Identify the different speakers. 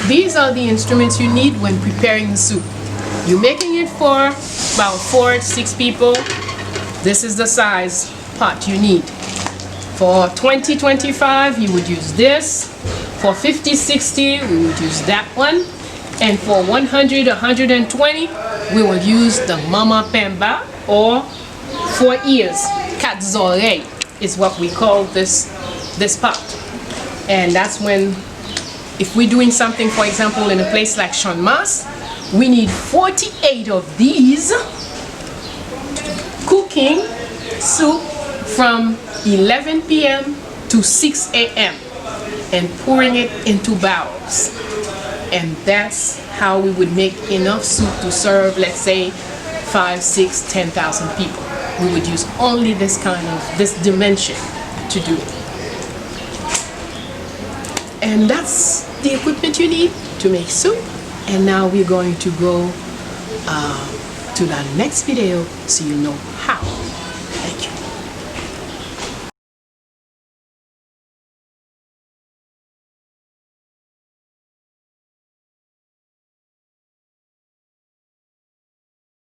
Speaker 1: these are the instruments you need when preparing the soup. You're making it for about 4 to 6 people. This is the size pot you need. For 20-25, you would use this. For 50-60, we would use that one. And for 100-120, we would use the Mama Pemba, or 4 ears. Quatre oreilles is what we call this pot. And that's when, if we're doing something, for example, in a place like Chanmas, we need 48 of these cooking soup from 11 p.m. to 6 a.m. and pouring it into barrels. And that's how we would make enough soup to serve, let's say, 5, 6, 10,000 people. We would use only this dimension to do it. And that's the equipment you need to make soup. And now we're going to go to the next video so you know how.